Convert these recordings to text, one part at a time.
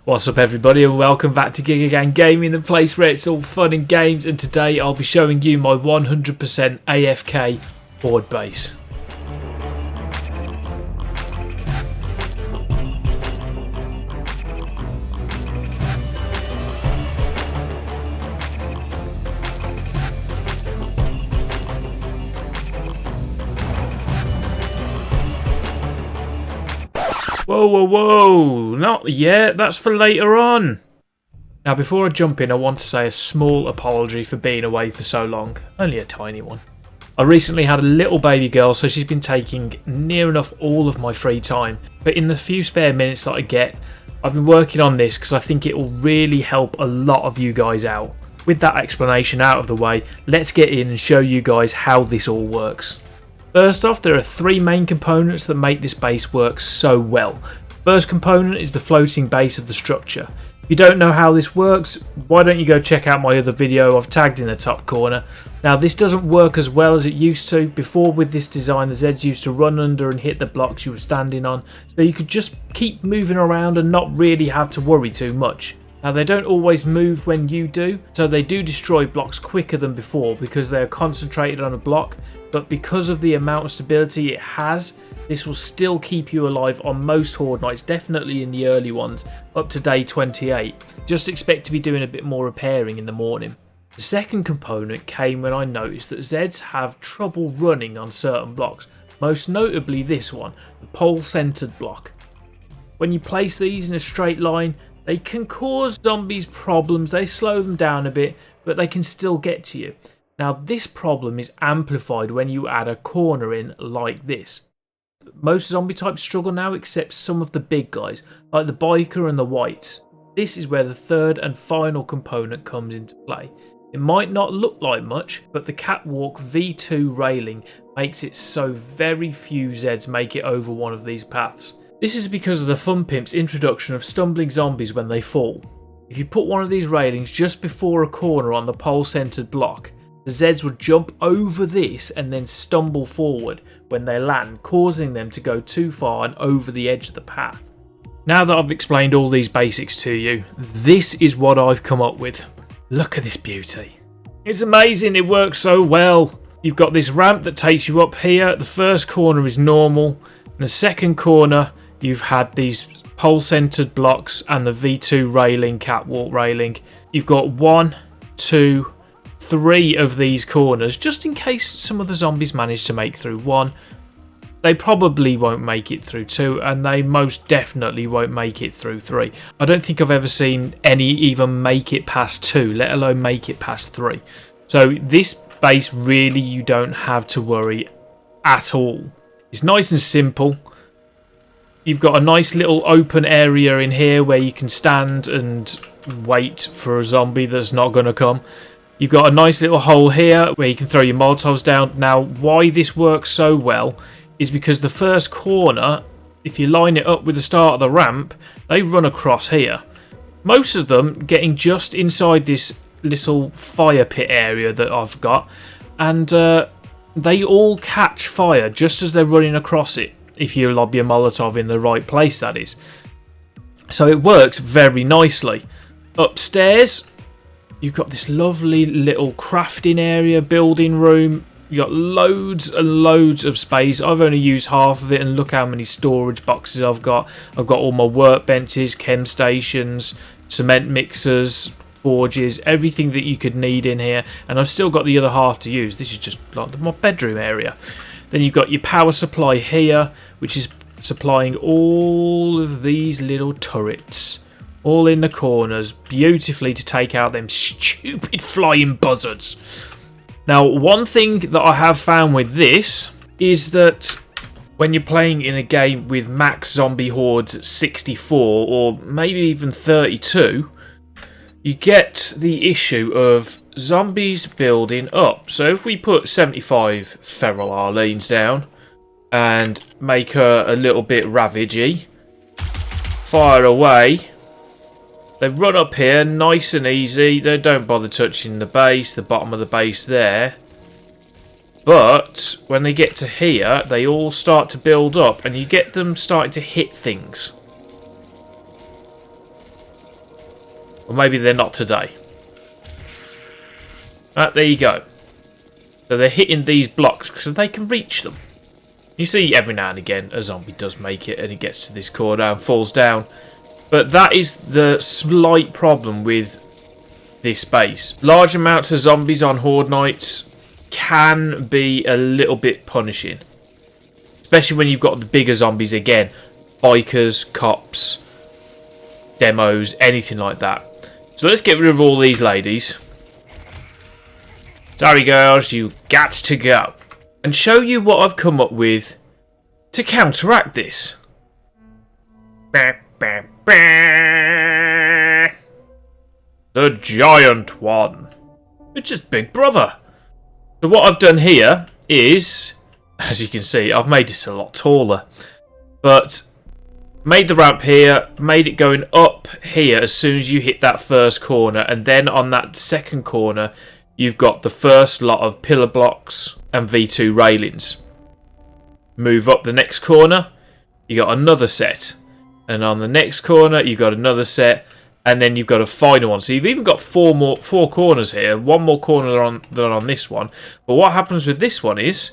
What's up everybody and welcome back to Gigagang Gaming, the place where it's all fun and games, and today I'll be showing you my 100% AFK Horde Base. Whoa, not yet, that's for later on. Now before I jump in, I want to say a small apology for being away for so long, only a tiny one. I recently had a little baby girl, so she's been taking near enough all of my free time, but in the few spare minutes that I get, I've been working on this because I think it will really help a lot of you guys out. With that explanation out of the way, let's get in and show you guys how this all works. First off, there are three main components that make this base work so well. First component is the floating base of the structure. If you don't know how this works, why don't you go check out my other video I've tagged in the top corner. Now this doesn't work as well as it used to. Before, with this design, the Zeds used to run under and hit the blocks you were standing on, so you could just keep moving around and not really have to worry too much. Now they don't always move when you do, so they do destroy blocks quicker than before because they are concentrated on a block, but because of the amount of stability it has, this will still keep you alive on most Horde nights, definitely in the early ones, up to day 28. Just expect to be doing a bit more repairing in the morning. The second component came when I noticed that Zeds have trouble running on certain blocks, most notably this one, the pole-centered block. When you place these in a straight line, they can cause zombies problems, they slow them down a bit, but they can still get to you. Now this problem is amplified when you add a corner in like this. Most zombie types struggle now except some of the big guys, like the biker and the whites. This is where the third and final component comes into play. It might not look like much, but the catwalk V2 railing makes it so very few Zeds make it over one of these paths. This is because of the Fun Pimp's introduction of stumbling zombies when they fall. If you put one of these railings just before a corner on the pole-centered block, the Zeds would jump over this and then stumble forward when they land, causing them to go too far and over the edge of the path. Now that I've explained all these basics to you, this is what I've come up with. Look at this beauty. It's amazing, it works so well. You've got this ramp that takes you up here. The first corner is normal. In the second corner, you've had these pole-centered blocks and the V2 railing, catwalk railing. You've got 1, 2, 3 of these corners, just in case some of the zombies manage to make through 1. They probably won't make it through 2, and they most definitely won't make it through 3. I don't think I've ever seen any even make it past 2, let alone make it past 3. So this base, really, you don't have to worry at all. It's nice and simple. You've got a nice little open area in here where you can stand and wait for a zombie that's not going to come. You've got a nice little hole here where you can throw your Molotovs down. Now, why this works so well is because the first corner, if you line it up with the start of the ramp, they run across here. Most of them getting just inside this little fire pit area that I've got, and they all catch fire just as they're running across it, if you lob your Molotov in the right place, that is. So it works very nicely. Upstairs, you've got this lovely little crafting area, building room. You've got loads and loads of space. I've only used half of it, and look how many storage boxes I've got. I've got all my workbenches, chem stations, cement mixers, forges, everything that you could need in here. And I've still got the other half to use. This is just like my bedroom area. Then you've got your power supply here, which is supplying all of these little turrets. All in the corners, beautifully to take out them stupid flying buzzards. Now, one thing that I have found with this is that when you're playing in a game with max zombie hordes at 64 or maybe even 32, you get the issue of zombies building up. So if we put 75 feral Arlenes down and make her a little bit ravagey, fire away. They run up here nice and easy. They don't bother touching the base, the bottom of the base there. But when they get to here, they all start to build up and you get them starting to hit things. Or maybe they're not today. There you go. So they're hitting these blocks because they can reach them. You see every now and again a zombie does make it and it gets to this corner and falls down. But that is the slight problem with this base. Large amounts of zombies on Horde nights can be a little bit punishing. Especially when you've got the bigger zombies again. Bikers, cops, demos, anything like that. So let's get rid of all these ladies. Sorry girls, you got to go. And show you what I've come up with to counteract this. The giant one. It's just Big Brother. So what I've done here is, as you can see, I've made it a lot taller. But made the ramp here, made it going up here as soon as you hit that first corner. And then on that second corner, you've got the first lot of pillar blocks and V2 railings. Move up the next corner, you got another set. And on the next corner, you've got another set. And then you've got a final one. So you've even got four corners here. One more corner than on this one. But what happens with this one is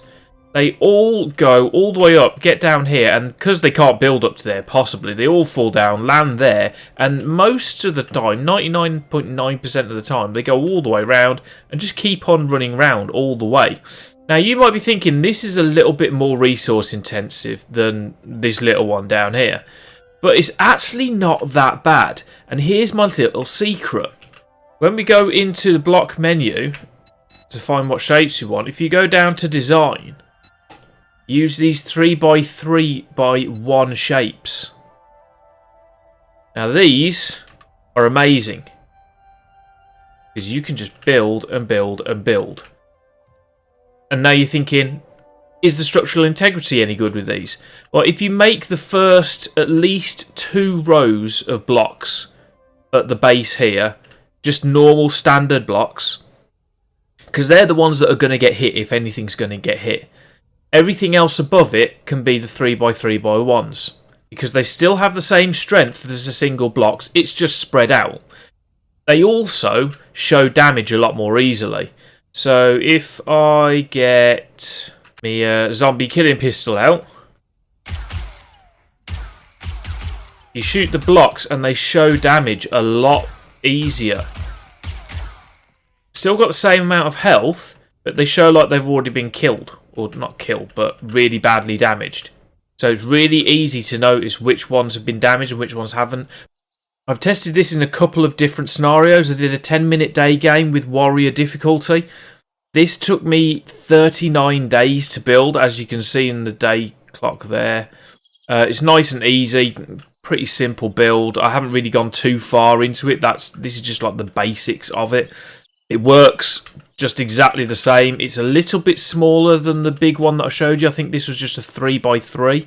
they all go all the way up, get down here, and because they can't build up to there, possibly, they all fall down, land there, and most of the time, 99.9% of the time, they go all the way round and just keep on running round all the way. Now, you might be thinking this is a little bit more resource intensive than this little one down here. But it's actually not that bad. And here's my little secret. When we go into the block menu to find what shapes you want, if you go down to design, use these 3x3x1 shapes. Now these are amazing. Because you can just build and build and build. And now you're thinking, is the structural integrity any good with these? Well, if you make the first at least 2 rows of blocks at the base here, just normal standard blocks, because they're the ones that are going to get hit if anything's going to get hit. Everything else above it can be the 3x3x1s, because they still have the same strength as the single blocks, it's just spread out. They also show damage a lot more easily. So if I get my zombie killing pistol out, you shoot the blocks and they show damage a lot easier. Still got the same amount of health, but they show like they've already been killed. Or not killed, but really badly damaged. So it's really easy to notice which ones have been damaged and which ones haven't. I've tested this in a couple of different scenarios. I did a 10-minute day game with warrior difficulty. This took me 39 days to build, as you can see in the day clock there. It's nice and easy, pretty simple build. I haven't really gone too far into it. This is just like the basics of it. It works just exactly the same. It's a little bit smaller than the big one that I showed you. I think this was just a 3x3.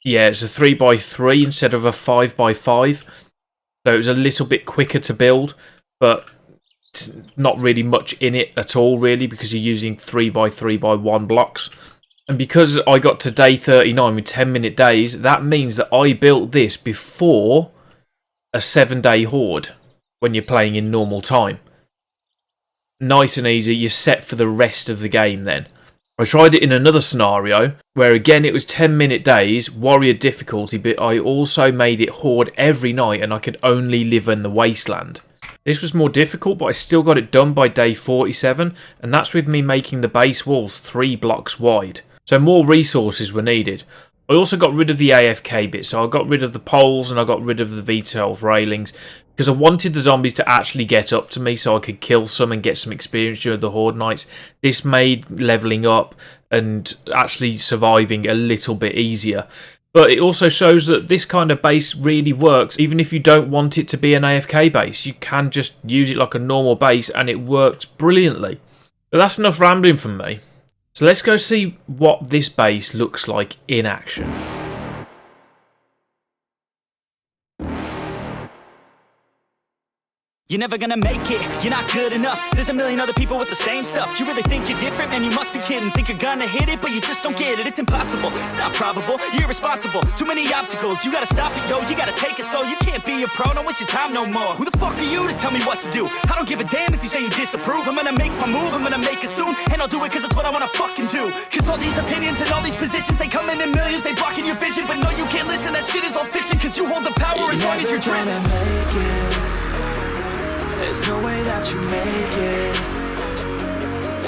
Yeah, it's a 3x3 instead of a 5x5. So it was a little bit quicker to build, but not really much in it at all, really, because you're using 3x3x1 blocks. And because I got to day 39 with 10-minute days, that means that I built this before a 7-day horde when you're playing in normal time. Nice and easy, you're set for the rest of the game then. I tried it in another scenario, where again it was 10-minute days, warrior difficulty, but I also made it horde every night and I could only live in the wasteland. This was more difficult, but I still got it done by day 47, and that's with me making the base walls 3 blocks wide. So more resources were needed. I also got rid of the AFK bit, so I got rid of the poles and I got rid of the V12 railings, because I wanted the zombies to actually get up to me so I could kill some and get some experience during the horde nights. This made levelling up and actually surviving a little bit easier. But it also shows that this kind of base really works. Even if you don't want it to be an AFK base, you can just use it like a normal base and it works brilliantly. But that's enough rambling from me. So let's go see what this base looks like in action. You're never gonna make it, you're not good enough. There's a million other people with the same stuff. You really think you're different? Man, you must be kidding. Think you're gonna hit it, but you just don't get it. It's impossible, it's not probable, you're irresponsible. Too many obstacles, you gotta stop it, yo. You gotta take it slow, you can't be a pro. Don't waste your time no more. Who the fuck are you to tell me what to do? I don't give a damn if you say you disapprove. I'm gonna make my move, I'm gonna make it soon. And I'll do it cause it's what I wanna fucking do. Cause all these opinions and all these positions, they come in millions, they blocking your vision. But no, you can't listen, that shit is all fiction. Cause you hold the power as long as you're dreaming. There's no way that you make it.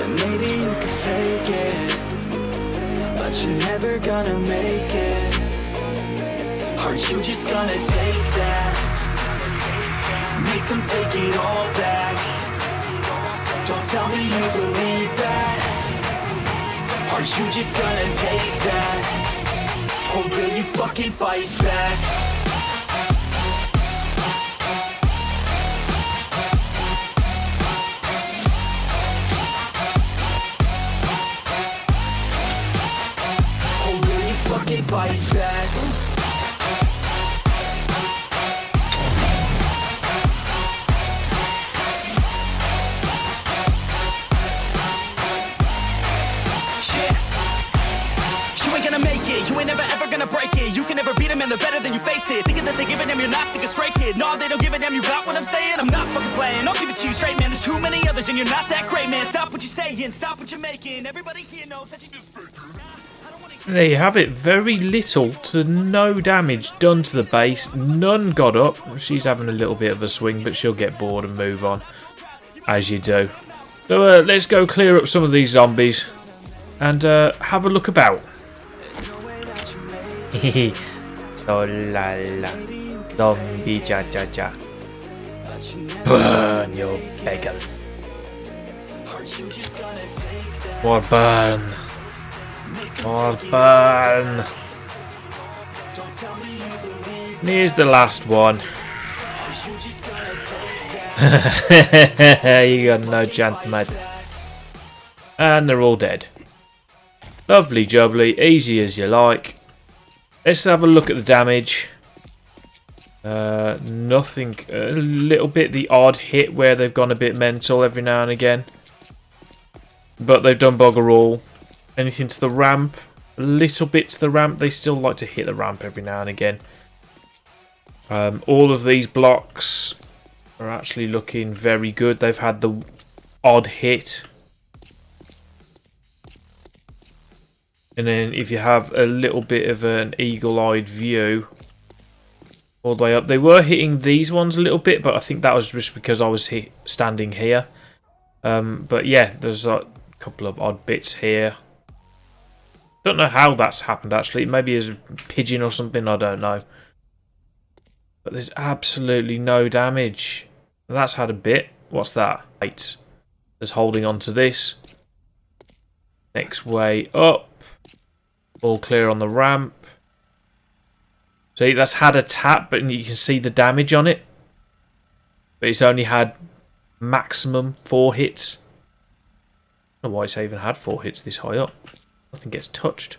And maybe you can fake it, but you're never gonna make it. Aren't you just gonna take that? Make them take it all back. Don't tell me you believe that. Aren't you just gonna take that? Or will you fucking fight back? Fight back. You ain't gonna make it, you ain't never ever gonna break it. You can never beat them and they're better than you face it. Thinking that they give a damn, you're not, think a straight kid. No, they don't give a damn, you got what I'm saying? I'm not fucking playing, I'll give it to you straight, man. There's too many others and you're not that great, man. Stop what you're saying, stop what you're making. Everybody here knows that you just There you have it. Very little to no damage done to the base. None got up. She's having a little bit of a swing, but she'll get bored and move on, as you do. So let's go clear up some of these zombies and have a look about. Oh la la. Zombie cha cha cha. Burn, you beggars. More burn. More burn. Here's the last one. You got no chance, mate. And they're all dead. Lovely jubbly, easy as you like. Let's have a look at the damage. Nothing. A little bit the odd hit where they've gone a bit mental every now and again. But they've done bugger all. Anything to the ramp, a little bit to the ramp. They still like to hit the ramp every now and again. All of these blocks are actually looking very good. They've had the odd hit. And then if you have a little bit of an eagle-eyed view all the way up. They were hitting these ones a little bit, but I think that was just because I was standing here. But yeah, there's a couple of odd bits here. Don't know how that's happened actually. Maybe as a pigeon or something, I don't know. But there's absolutely no damage. And that's had a bit. What's that? 8. Just holding on to this. Next way up. All clear on the ramp. See, that's had a tap, but you can see the damage on it. But it's only had maximum 4 hits. I don't know why it's even had 4 hits this high up. Nothing gets touched.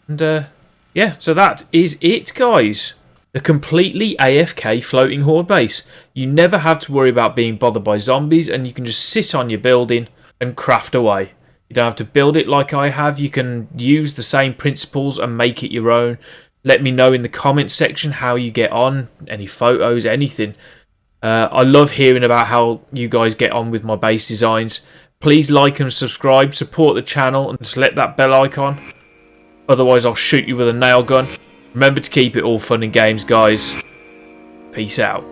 And yeah, so that is it, guys. The completely AFK floating horde base. You never have to worry about being bothered by zombies, and you can just sit on your building and craft away. You don't have to build it like I have. You can use the same principles and make it your own. Let me know in the comments section how you get on. Any photos, anything. I love hearing about how you guys get on with my base designs. Please like and subscribe, support the channel, and select that bell icon. Otherwise, I'll shoot you with a nail gun. Remember to keep it all fun and games, guys. Peace out.